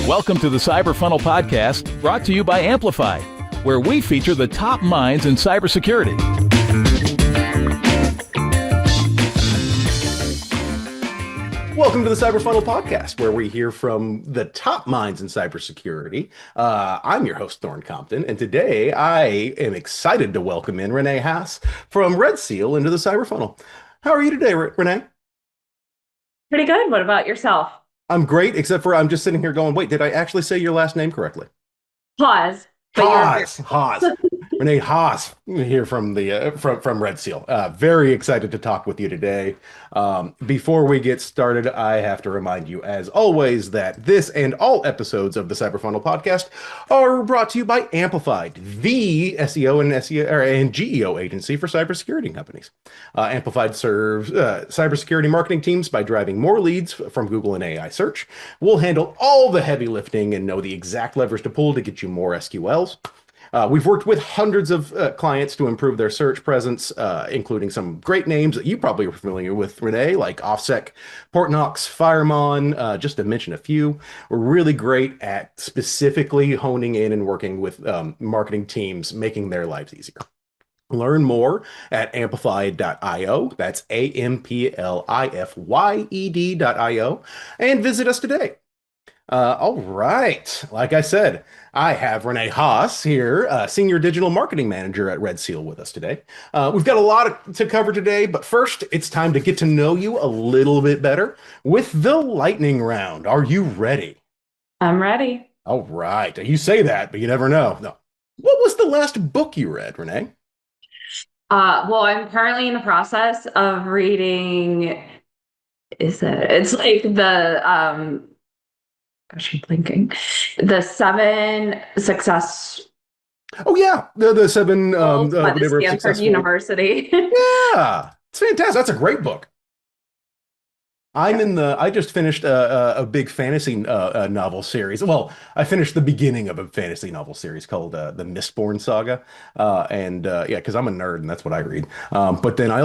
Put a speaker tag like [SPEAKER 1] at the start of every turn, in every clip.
[SPEAKER 1] Welcome to the Cyber Funnel Podcast, brought to you by Amplifyed, where we feature the top minds in cybersecurity.
[SPEAKER 2] Welcome to the Cyber Funnel Podcast, where we hear from the top minds in cybersecurity. I'm your host, Thorne Compton, and today I am excited to welcome in Renee Haas from RedSeal into the Cyber Funnel. How are you today, Renee?
[SPEAKER 3] Pretty good. What about yourself?
[SPEAKER 2] I'm great, except for I'm just sitting here going, wait, did I actually say your last name correctly?
[SPEAKER 3] Haas.
[SPEAKER 2] Haas. Renee Haas here from the from RedSeal. Very excited to talk with you today. Before we get started, I have to remind you, as always, that this and all episodes of the Cyber Funnel Podcast are brought to you by Amplifyed, the SEO and GEO agency for cybersecurity companies. Amplifyed serves cybersecurity marketing teams by driving more leads from Google and AI search. We'll handle all the heavy lifting and know the exact levers to pull to get you more SQLs. We've worked with hundreds of clients to improve their search presence, including some great names that you probably are familiar with, Renee, like OffSec, Portnox, Firemon, just to mention a few. We're really great at specifically honing in and working with marketing teams, making their lives easier. Learn more at amplifyed.io. That's AMPLIFYED.io. And visit us today. All right. Like I said, I have Renee Haas here, Senior Digital Marketing Manager at RedSeal with us today. We've got a lot to cover today, but first it's time to get to know you a little bit better with the lightning round. Are you ready?
[SPEAKER 3] I'm ready.
[SPEAKER 2] All right. You say that, but you never know. No. What was the last book you read, Renee?
[SPEAKER 3] Well, I'm currently in the process of reading, it's like the, gosh, I'm blinking. The 7 success.
[SPEAKER 2] Oh yeah, the 7
[SPEAKER 3] by the
[SPEAKER 2] whatever
[SPEAKER 3] Stanford
[SPEAKER 2] successful.
[SPEAKER 3] University.
[SPEAKER 2] Yeah, it's fantastic. That's a great book. I just finished a big fantasy novel series. Well, I finished the beginning of a fantasy novel series called the Mistborn Saga. Yeah, because I'm a nerd and that's what I read. But then I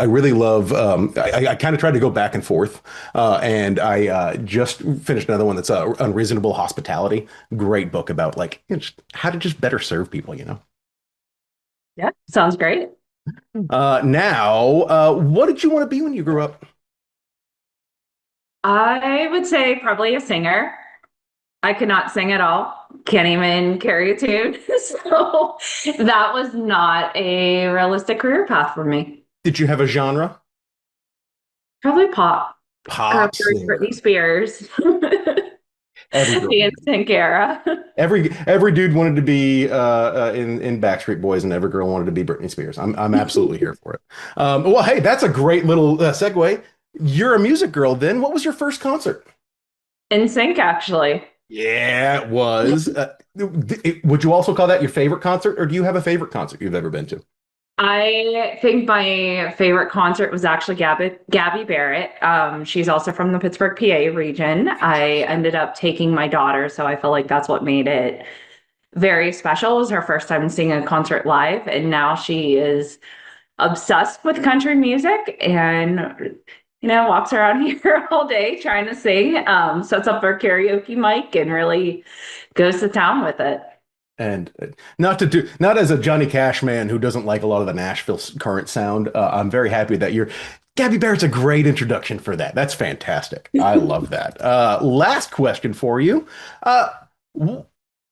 [SPEAKER 2] really love, I kind of tried to go back and forth. And I just finished another one that's Unreasonable Hospitality. Great book about how to just better serve people, you know?
[SPEAKER 3] Yeah, sounds great.
[SPEAKER 2] Now, what did you want to be when you grew up?
[SPEAKER 3] I would say probably a singer. I could not sing at all. Can't even carry a tune. So that was not a realistic career path for me.
[SPEAKER 2] Did you have a genre?
[SPEAKER 3] Probably pop.
[SPEAKER 2] Pop
[SPEAKER 3] Britney Spears. The NSYNC era.
[SPEAKER 2] Every dude wanted to be in Backstreet Boys, and every girl wanted to be Britney Spears. I'm absolutely here for it. Well, hey, that's a great little segue. You're a music girl, then. What was your first concert?
[SPEAKER 3] NSYNC, actually.
[SPEAKER 2] Yeah, it was. Would you also call that your favorite concert, or do you have a favorite concert you've ever been to?
[SPEAKER 3] I think my favorite concert was actually Gabby Barrett. She's also from the Pittsburgh, PA region. I ended up taking my daughter, so I feel like that's what made it very special. It was her first time seeing a concert live, and now she is obsessed with country music and walks around here all day trying to sing, sets up her karaoke mic and really goes to town with it.
[SPEAKER 2] And not as a Johnny Cash man who doesn't like a lot of the Nashville current sound, I'm very happy that Gabby Barrett's a great introduction for that. That's fantastic. I love that. Last question for you.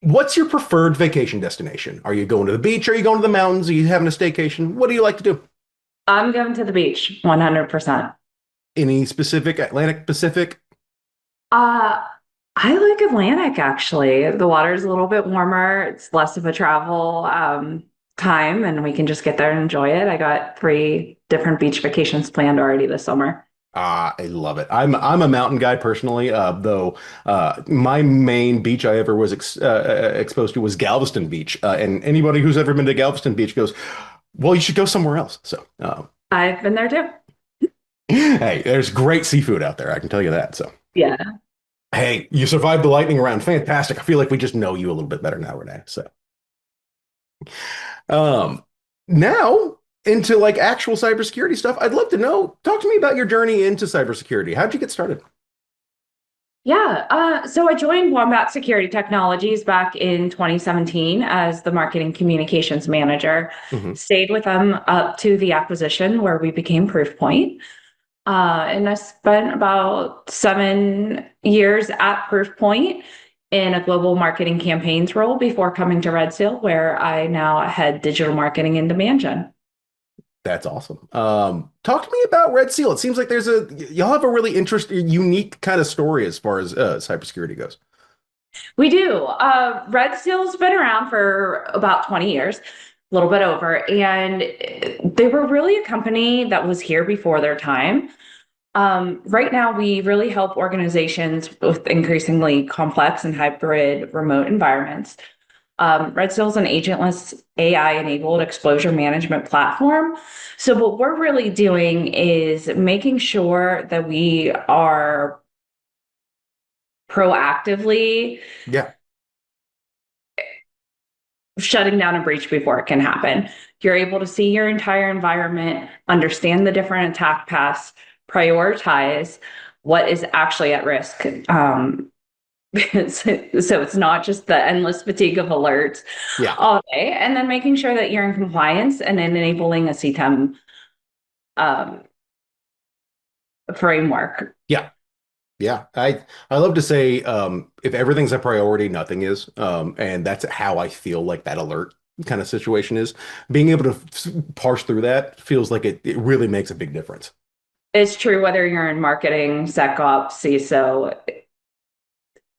[SPEAKER 2] What's your preferred vacation destination? Are you going to the beach? Are you going to the mountains? Are you having a staycation? What do you like to do?
[SPEAKER 3] I'm going to the beach, 100%.
[SPEAKER 2] Any specific, Atlantic, Pacific?
[SPEAKER 3] I like Atlantic, actually. The water's a little bit warmer. It's less of a travel time, and we can just get there and enjoy it. I got 3 different beach vacations planned already this summer.
[SPEAKER 2] I love it. I'm a mountain guy personally, though. My main beach I ever was exposed to was Galveston Beach, and anybody who's ever been to Galveston Beach goes, "Well, you should go somewhere else." So
[SPEAKER 3] I've been there too.
[SPEAKER 2] Hey, there's great seafood out there. I can tell you that. So
[SPEAKER 3] yeah.
[SPEAKER 2] Hey, you survived the lightning round. Fantastic. I feel like we just know you a little bit better now, Renee. So, now into actual cybersecurity stuff. I'd love to know. Talk to me about your journey into cybersecurity. How'd you get started?
[SPEAKER 3] So I joined Wombat Security Technologies back in 2017 as the marketing communications manager.
[SPEAKER 2] Hmm.
[SPEAKER 3] Stayed with them up to the acquisition where we became Proofpoint. And I spent about 7 years at Proofpoint in a global marketing campaigns role before coming to RedSeal, where I now head digital marketing and demand gen.
[SPEAKER 2] That's awesome. Talk to me about Red Seal. It seems like y'all have a really interesting, unique kind of story as far as cybersecurity goes.
[SPEAKER 3] We do. RedSeal's been around for about 20 years, a little bit over, and they were really a company that was here before their time. Right now, we really help organizations with increasingly complex and hybrid remote environments. RedSeal is an agentless AI-enabled exposure management platform. So what we're really doing is making sure that we are proactively
[SPEAKER 2] Yeah.
[SPEAKER 3] shutting down a breach before it can happen. You're able to see your entire environment, understand the different attack paths, prioritize what is actually at risk. So it's not just the endless fatigue of alerts
[SPEAKER 2] Yeah.
[SPEAKER 3] all day, and then making sure that you're in compliance and then enabling a CTEM um, framework.
[SPEAKER 2] Yeah. Yeah, I love to say if everything's a priority, nothing is, and that's how I feel like that alert kind of situation is. Being able to parse through that feels like it really makes a big difference.
[SPEAKER 3] It's true whether you're in marketing, SecOps, CISO,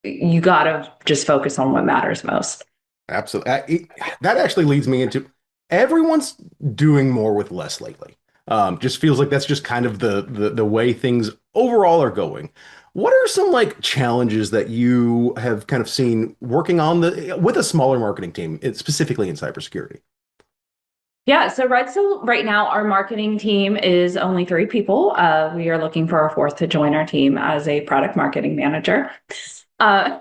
[SPEAKER 3] you got to just focus on what matters most.
[SPEAKER 2] Absolutely. That actually leads me into everyone's doing more with less lately. Just feels like that's just kind of the way things overall are going. What are some like challenges that you have kind of seen working on the with a smaller marketing team, specifically in cybersecurity?
[SPEAKER 3] So right now, our marketing team is only 3 people. We are looking for a fourth to join our team as a product marketing manager. Uh,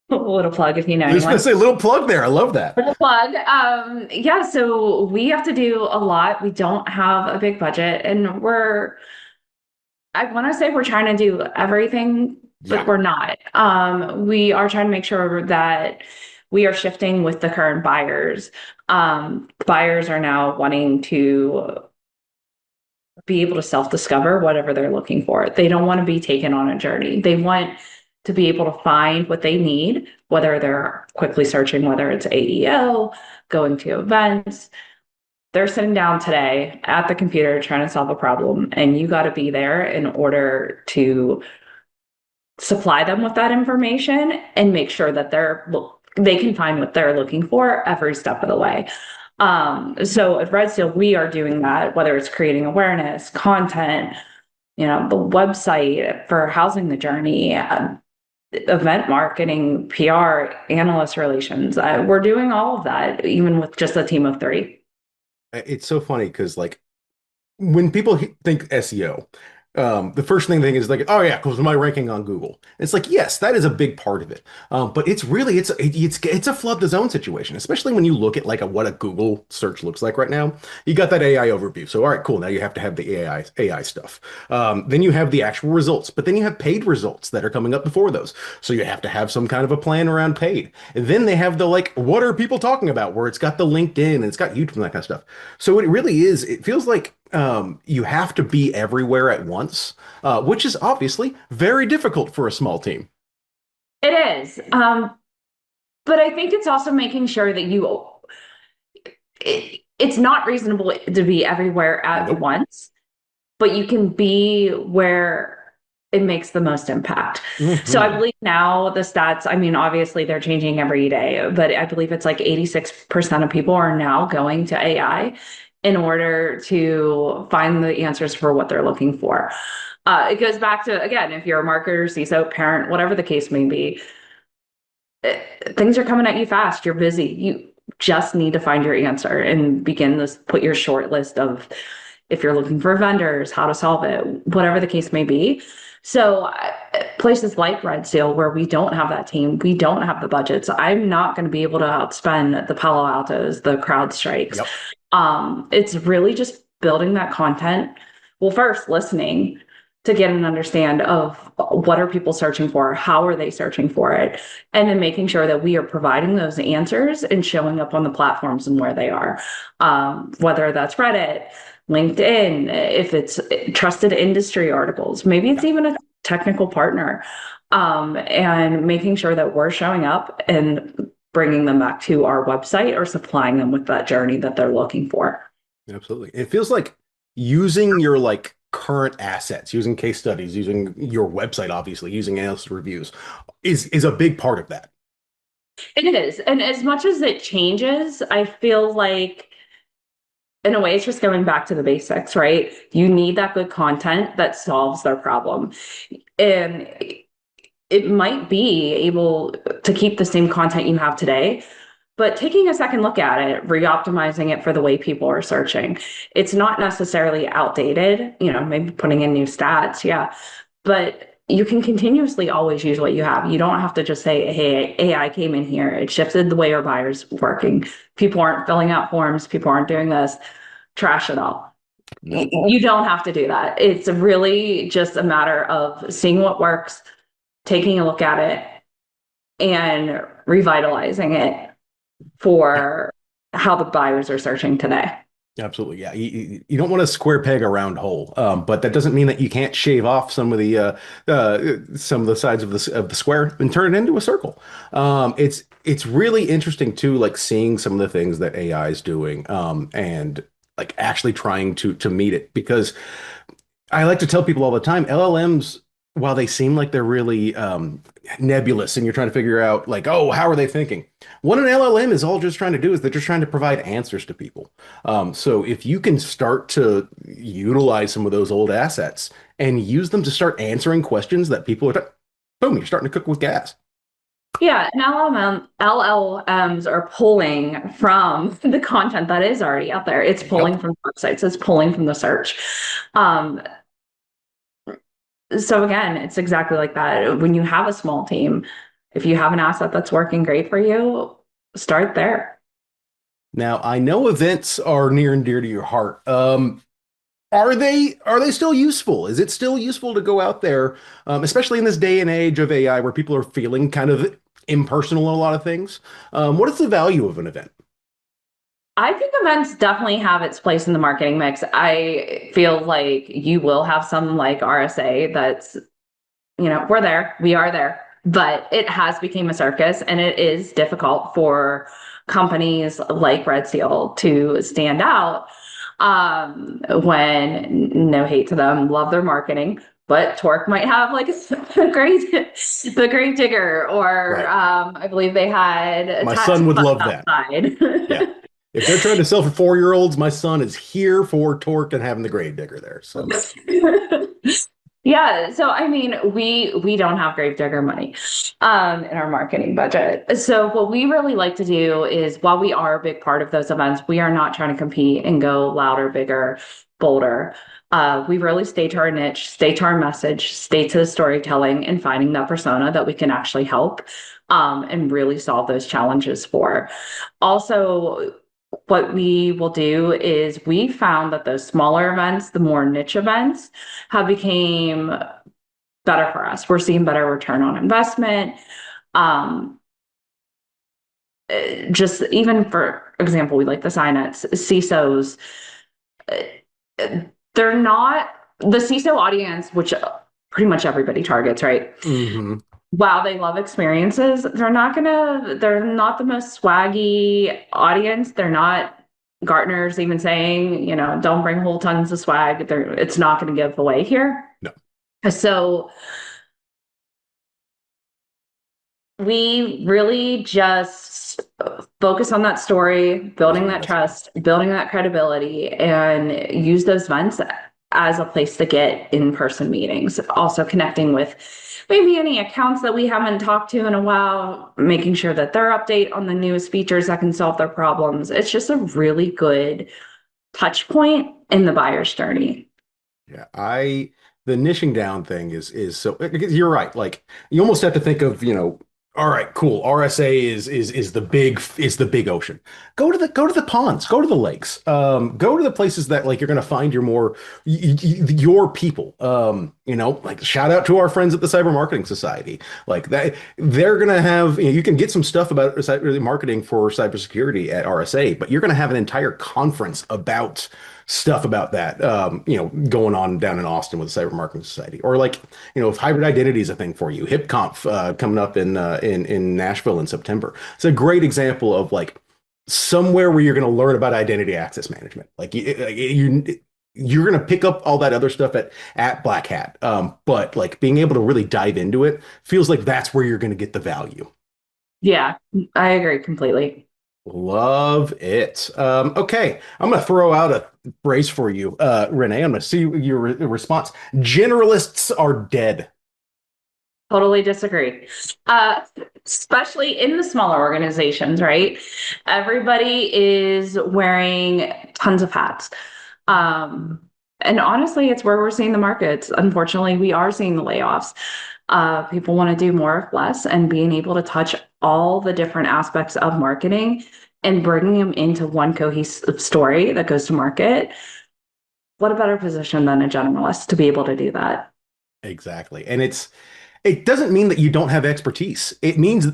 [SPEAKER 3] a little plug if you know
[SPEAKER 2] I was gonna
[SPEAKER 3] anyone.
[SPEAKER 2] say little plug there. I love that.
[SPEAKER 3] Little plug. So we have to do a lot. We don't have a big budget, and I want to say we're trying to do everything, but
[SPEAKER 2] Yeah.
[SPEAKER 3] we're not. We are trying to make sure that we are shifting with the current buyers. Buyers are now wanting to be able to self-discover whatever they're looking for. They don't want to be taken on a journey. They want to be able to find what they need, whether they're quickly searching, whether it's AEO, going to events. They're sitting down today at the computer trying to solve a problem, and you got to be there in order to supply them with that information and make sure that they can find what they're looking for every step of the way. So at RedSeal, we are doing that, whether it's creating awareness, content, the website for housing the journey, event marketing, PR, analyst relations. We're doing all of that, even with just a team of 3.
[SPEAKER 2] It's so funny because like when people think SEO, the first thing they think is like, oh yeah, because my ranking on Google. It's like, yes, that is a big part of it. But it's really it's a flood the zone situation, especially when you look at like what a Google search looks like right now. You got that AI overview. So all right, cool. Now you have to have the AI stuff. Then you have the actual results, but then you have paid results that are coming up before those. So you have to have some kind of a plan around paid. And then they have the like, what are people talking about? Where it's got the LinkedIn and it's got YouTube and that kind of stuff. So it really is. It feels like you have to be everywhere at once, which is obviously very difficult for a small team.
[SPEAKER 3] It is. But I think it's also making sure that it's not reasonable to be everywhere at
[SPEAKER 2] Nope.
[SPEAKER 3] once, but you can be where it makes the most impact. So I
[SPEAKER 2] Hmm.
[SPEAKER 3] believe now the stats, I mean, obviously they're changing every day, but I believe it's like 86% of people are now going to AI in order to find the answers for what they're looking for. It goes back to, again, if you're a marketer, CISO, parent, whatever the case may be, things are coming at you fast. You're busy. You just need to find your answer and begin this, put your short list of if you're looking for vendors, how to solve it, whatever the case may be. So places like Red Seal, where we don't have that team, we don't have the budgets. I'm not going to be able to outspend the Palo Altos, the CrowdStrikes.
[SPEAKER 2] Yep.
[SPEAKER 3] It's really just building that content. Well, first listening, to get an understand of what are people searching for, how are they searching for it, and then making sure that we are providing those answers and showing up on the platforms and where they are, whether that's Reddit, LinkedIn, if it's trusted industry articles, maybe it's even a technical partner, and making sure that we're showing up and bringing them back to our website or supplying them with that journey that they're looking for.
[SPEAKER 2] Absolutely. It feels like using your like current assets, using case studies, using your website, obviously, using analyst reviews is a big part of that.
[SPEAKER 3] It is. And as much as it changes, I feel like in a way it's just going back to the basics, right? You need that good content that solves their problem. And it might be able to keep the same content you have today, but taking a second look at it, re-optimizing it for the way people are searching. It's not necessarily outdated, maybe putting in new stats, yeah, but you can continuously always use what you have. You don't have to just say, hey, AI came in here, it shifted the way our buyers working. People aren't filling out forms, people aren't doing this, trash it all.
[SPEAKER 2] No.
[SPEAKER 3] You don't have to do that. It's really just a matter of seeing what works, taking a look at it, and revitalizing it for how the buyers are searching today.
[SPEAKER 2] Absolutely, yeah. You don't want a square peg a round hole, but that doesn't mean that you can't shave off some of the sides of the square and turn it into a circle. It's really interesting too, like seeing some of the things that AI is doing, and like actually trying to meet it. Because I like to tell people all the time, LLMs, while they seem like they're really nebulous and you're trying to figure out like, oh, how are they thinking? What an LLM is all just trying to do is they're just trying to provide answers to people. So if you can start to utilize some of those old assets and use them to start answering questions that people are, boom, you're starting to cook with gas.
[SPEAKER 3] Yeah, and LLMs are pulling from the content that is already out there. It's pulling from websites, it's pulling from the search. So again, it's exactly like that. When you have a small team, if you have an asset that's working great for you, start there.
[SPEAKER 2] Now, I know events are near and dear to your heart. Are they still useful? Is it still useful to go out there, especially in this day and age of AI where people are feeling kind of impersonal in a lot of things? What is the value of an event?
[SPEAKER 3] I think events definitely have its place in the marketing mix. I feel like you will have some like RSA that's, we're there, we are there, but it has become a circus and it is difficult for companies like RedSeal to stand out, when, no hate to them, love their marketing, but Torque might have like the grave digger, or
[SPEAKER 2] Right.
[SPEAKER 3] I believe they had a
[SPEAKER 2] My
[SPEAKER 3] tattoo
[SPEAKER 2] son would love that.
[SPEAKER 3] outside.
[SPEAKER 2] Yeah. If they're trying to sell for 4-year-olds, my son is here for Torque and having the grave digger there. So
[SPEAKER 3] Yeah, so I mean, we don't have Gravedigger money in our marketing budget. So what we really like to do is, while we are a big part of those events, we are not trying to compete and go louder, bigger, bolder. We really stay to our niche, stay to our message, stay to the storytelling, and finding that persona that we can actually help, and really solve those challenges for. Also, what we will do is, we found that those smaller events, the more niche events, have became better for us. We're seeing better return on investment. Um, just even for example, we like the Synets, CISOs. They're not the CISO audience, which pretty much everybody targets, right?
[SPEAKER 2] mhm.
[SPEAKER 3] While they love experiences, they're not the most swaggy audience. They're not, Gartner's even saying, don't bring whole tons of swag. It's not going to give away here.
[SPEAKER 2] No.
[SPEAKER 3] So we really just focus on that story, building that trust, building that credibility, and use those events as a place to get in-person meetings. Also connecting with maybe any accounts that we haven't talked to in a while, making sure that they're update on the newest features that can solve their problems. It's just a really good touch point in the buyer's journey.
[SPEAKER 2] Yeah, the niching down thing is so, you're right. Like you almost have to think of, All right, cool. RSA is the big ocean. Go to the ponds, go to the lakes, go to the places that like you're going to find your people. Like shout out to our friends at the Cyber Marketing Society. Like that, they're going to have you can get some stuff about marketing for cybersecurity at RSA, but you're going to have an entire conference about stuff about that. Going on down in Austin with the Cyber Marketing Society, or like if hybrid identity is a thing for you, HipConf coming up in Nashville in September. It's a great example of like somewhere where you're going to learn about identity access management. You're going to pick up all that other stuff at Black Hat, but like being able to really dive into it feels like that's where you're going to get the value.
[SPEAKER 3] Yeah, I agree completely.
[SPEAKER 2] Love it. Okay, I'm going to throw out a phrase for you, Renee. I'm going to see your response. Generalists are dead.
[SPEAKER 3] Totally disagree. Especially in the smaller organizations, right? Everybody is wearing tons of hats. And honestly, it's where we're seeing the markets. Unfortunately, we are seeing the layoffs. People want to do more with less, and being able to touch all the different aspects of marketing and bringing them into one cohesive story that goes to market. What a better position than a generalist to be able to do that?
[SPEAKER 2] Exactly. And it doesn't mean that you don't have expertise. It means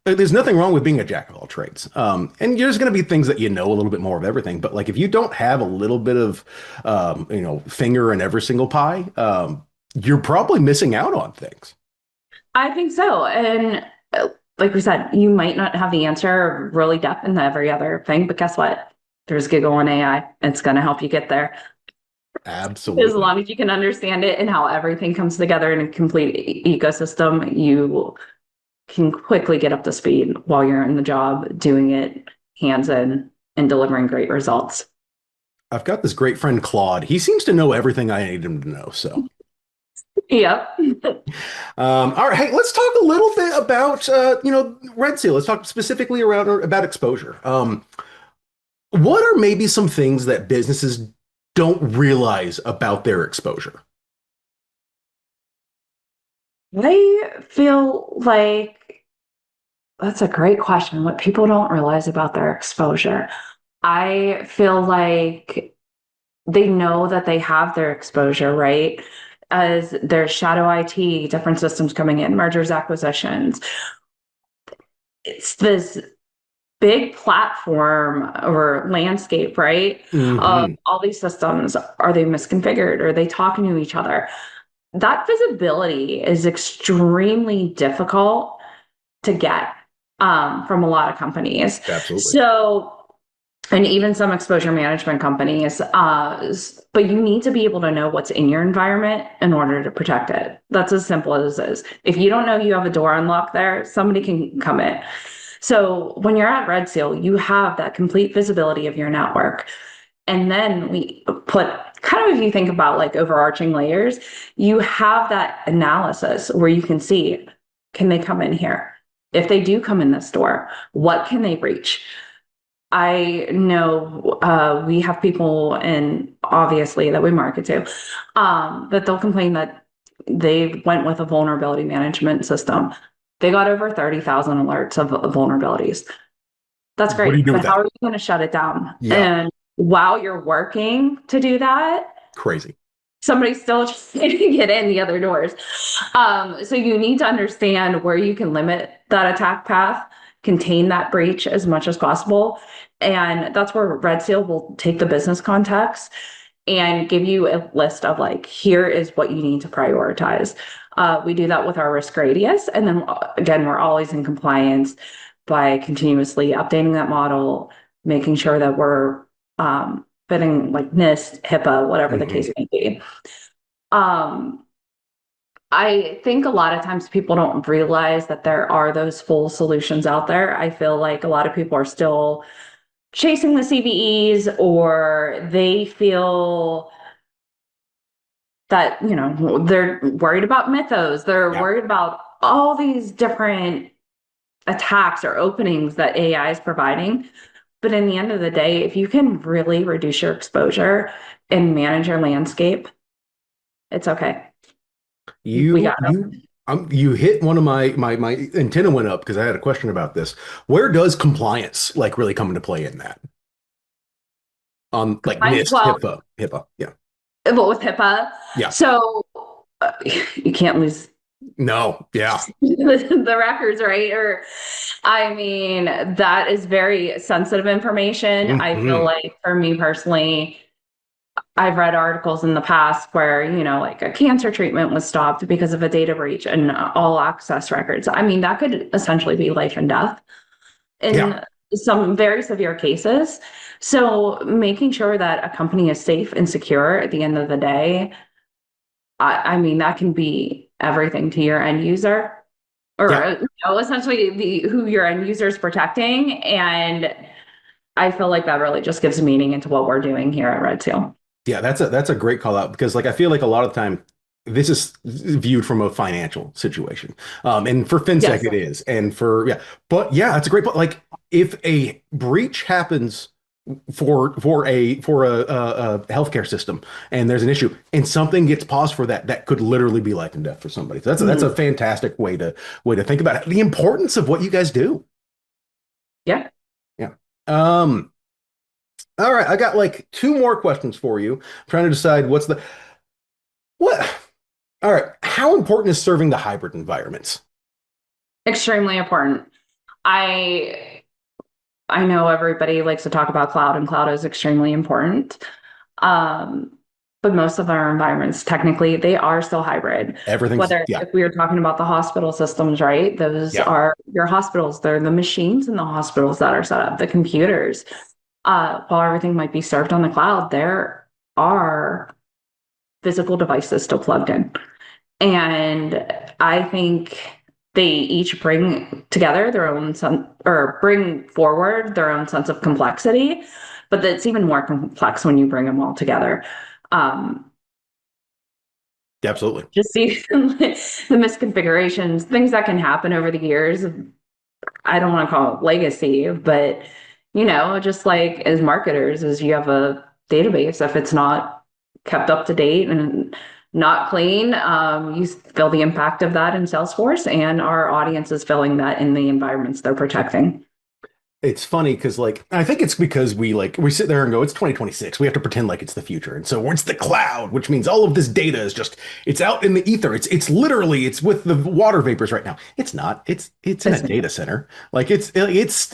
[SPEAKER 2] there's nothing wrong with being a jack of all trades. And there's going to be things that you know a little bit more of everything. But like if you don't have a little bit of, finger in every single pie, you're probably missing out on things.
[SPEAKER 3] I think so. And like we said, you might not have the answer really depth in every other thing, but guess what? There's Google and AI. It's going to help you get there.
[SPEAKER 2] Absolutely.
[SPEAKER 3] As long as you can understand it and how everything comes together in a complete ecosystem, you can quickly get up to speed while you're in the job, doing it hands in and delivering great results.
[SPEAKER 2] I've got this great friend, Claude. He seems to know everything I need him to know. So,
[SPEAKER 3] Yep.
[SPEAKER 2] all right. Hey, let's talk a little bit about, RedSeal. Let's talk specifically about exposure. What are maybe some things that businesses don't realize about their exposure?
[SPEAKER 3] I feel like that's a great question. What people don't realize about their exposure. I feel like they know that they have their exposure, right? As there's shadow IT, different systems coming in, mergers, acquisitions. It's this big platform or landscape, right? Of
[SPEAKER 2] Hmm.
[SPEAKER 3] all these systems. Are they misconfigured? Are they talking to each other? That visibility is extremely difficult to get from a lot of companies.
[SPEAKER 2] Absolutely.
[SPEAKER 3] So, and even some exposure management companies, but you need to be able to know what's in your environment in order to protect it. That's as simple as it is. If you don't know you have a door unlocked there, somebody can come in. So when you're at RedSeal, you have that complete visibility of your network. And then we put kind of, if you think about like overarching layers, you have that analysis where you can see, can they come in here? If they do come in this door, what can they reach? I know we have people, and obviously that we market to, that they'll complain that they went with a vulnerability management system. They got over 30,000 alerts of vulnerabilities. That's
[SPEAKER 2] What do you
[SPEAKER 3] great,
[SPEAKER 2] do with
[SPEAKER 3] but how
[SPEAKER 2] that?
[SPEAKER 3] are you going to shut it down?
[SPEAKER 2] Yeah,
[SPEAKER 3] And while you're working to do that,
[SPEAKER 2] crazy.
[SPEAKER 3] somebody's still trying to get in the other doors. So you need to understand where you can limit that attack path, contain that breach as much as possible. And that's where RedSeal will take the business context and give you a list of like, here is what you need to prioritize. We do that with our risk radius. And then again, we're always in compliance by continuously updating that model, making sure that we're fitting like NIST, HIPAA, whatever the
[SPEAKER 2] Hmm.
[SPEAKER 3] case may be. Um, I think a lot of times people don't realize that there are those full solutions out there. I feel like a lot of people are still chasing the CVEs, or they feel that, they're worried about mythos. They're
[SPEAKER 2] Yeah.
[SPEAKER 3] worried about all these different attacks or openings that AI is providing. But in the end of the day, if you can really reduce your exposure and manage your landscape, it's okay. We
[SPEAKER 2] You
[SPEAKER 3] got
[SPEAKER 2] you You hit one of my antenna went up because I had a question about this. Where does compliance like really come into play in that? On like NIST,
[SPEAKER 3] Well,
[SPEAKER 2] HIPAA. Yeah.
[SPEAKER 3] but with HIPAA,
[SPEAKER 2] Yeah.
[SPEAKER 3] so you can't lose
[SPEAKER 2] No. Yeah.
[SPEAKER 3] the records, right? Or, I mean, that is very sensitive information. I feel
[SPEAKER 2] Hmm.
[SPEAKER 3] like for me personally, I've read articles in the past where, like a cancer treatment was stopped because of a data breach and all access records. I mean, that could essentially be life and death
[SPEAKER 2] Yeah.
[SPEAKER 3] in some very severe cases. So making sure that a company is safe and secure at the end of the day, I mean, that can be everything to your end user or
[SPEAKER 2] Yeah.
[SPEAKER 3] essentially the who your end user is protecting. And I feel like that really just gives meaning into what we're doing here at Red Seal.
[SPEAKER 2] Yeah, that's a great call out because like I feel like a lot of the time this is viewed from a financial situation. And for FinSec
[SPEAKER 3] Yes.
[SPEAKER 2] it is. And for yeah, but yeah, that's a great point. Like if a breach happens for a healthcare system and there's an issue and something gets paused for that, that could literally be life and death for somebody. So that's a
[SPEAKER 3] Mhm.
[SPEAKER 2] fantastic way to think about it. The importance of what you guys do.
[SPEAKER 3] Yeah.
[SPEAKER 2] Yeah. Um, all right, I got like two more questions for you. I'm trying to decide what. All right, how important is serving the hybrid environments?
[SPEAKER 3] Extremely important. I I know everybody likes to talk about cloud, and cloud is extremely important. Um, but most of our environments, technically, they are still hybrid.
[SPEAKER 2] Everything's
[SPEAKER 3] Whether
[SPEAKER 2] yeah,
[SPEAKER 3] if we are talking about the hospital systems, right? Those
[SPEAKER 2] yeah,
[SPEAKER 3] are your hospitals. They're the machines in the hospitals that are set up, the computers. While everything might be served on the cloud, there are physical devices still plugged in. And I think they each bring together their own or bring forward their own sense of complexity, but it's even more complex when you bring them all together. Um,
[SPEAKER 2] absolutely.
[SPEAKER 3] just see the misconfigurations, things that can happen over the years. I don't want to call it legacy, but just like as marketers, as you have a database, if it's not kept up to date and not clean, you feel the impact of that in Salesforce, and our audience is feeling that in the environments they're protecting.
[SPEAKER 2] It's funny because like I think it's because we sit there and go, it's 2026. We have to pretend like it's the future. And so it's the cloud, which means all of this data is just it's out in the ether. It's literally it's with the water vapors right now. It's not. It's in a
[SPEAKER 3] It's,
[SPEAKER 2] data center. Like it's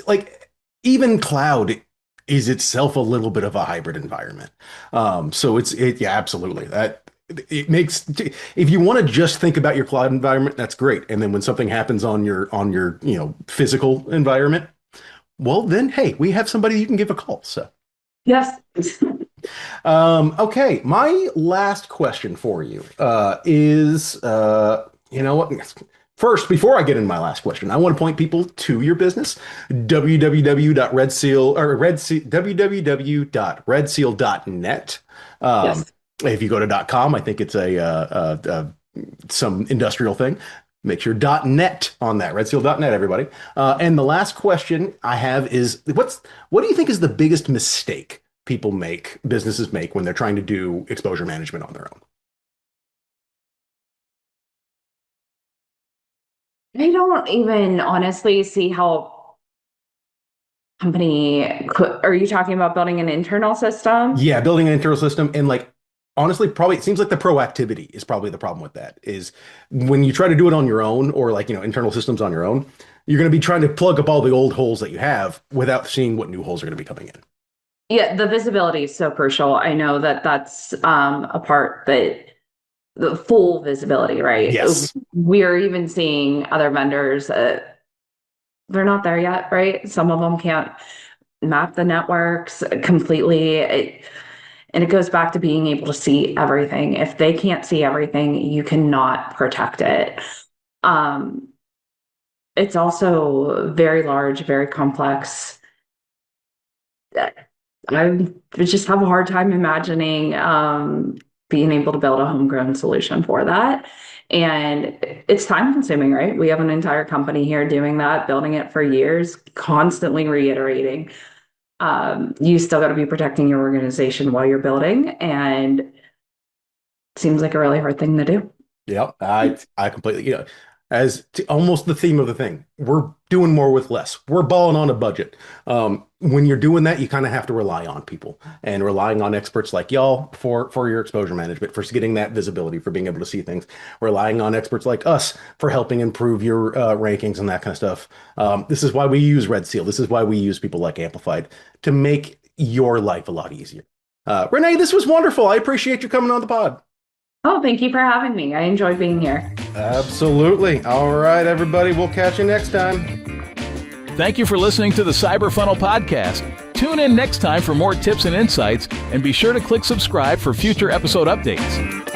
[SPEAKER 2] like even cloud is itself a little bit of a hybrid environment. So yeah, absolutely. That it makes if you want to just think about your cloud environment, that's great. And then when something happens on your physical environment, well, then, hey, we have somebody you can give a call. So,
[SPEAKER 3] yes.
[SPEAKER 2] okay, my last question for you is, you know what? First, before I get into my last question, I want to point people to your business, www.redseal or www.redseal.net. Um,
[SPEAKER 3] Yes.
[SPEAKER 2] if you go to .com, I think it's some industrial thing. Make sure .net on that, redseal.net, everybody. And the last question I have is what do you think is the biggest mistake businesses make when they're trying to do exposure management on their own?
[SPEAKER 3] I don't even honestly see how company could, are you talking about building an internal system?
[SPEAKER 2] Yeah, building an internal system and like honestly, probably it seems like the proactivity is probably the problem with that is when you try to do it on your own or like, internal systems on your own, you're going to be trying to plug up all the old holes that you have without seeing what new holes are going to be coming in.
[SPEAKER 3] Yeah, the visibility is so crucial. I know that that's a part that the full visibility, right?
[SPEAKER 2] Yes.
[SPEAKER 3] We're even seeing other vendors, they're not there yet, right? Some of them can't map the networks completely. And it goes back to being able to see everything. If they can't see everything, you cannot protect it. Um, it's also very large, very complex. I just have a hard time imagining being able to build a homegrown solution for that. And it's time consuming, right? We have an entire company here doing that, building it for years, constantly reiterating. You still got to be protecting your organization while you're building, and it seems like a really hard thing to do.
[SPEAKER 2] Yep. I completely, as to almost the theme of the thing. We're doing more with less. We're balling on a budget. When you're doing that, you kind of have to rely on people and relying on experts like y'all for your exposure management, for getting that visibility, for being able to see things, relying on experts like us for helping improve your rankings and that kind of stuff. This is why we use RedSeal. This is why we use people like Amplifyed to make your life a lot easier. Renee, this was wonderful. I appreciate you coming on the pod.
[SPEAKER 3] Oh, thank you for having me. I enjoyed being here.
[SPEAKER 2] Absolutely. All right, everybody. We'll catch you next time.
[SPEAKER 1] Thank you for listening to the Cyber Funnel Podcast. Tune in next time for more tips and insights, and be sure to click subscribe for future episode updates.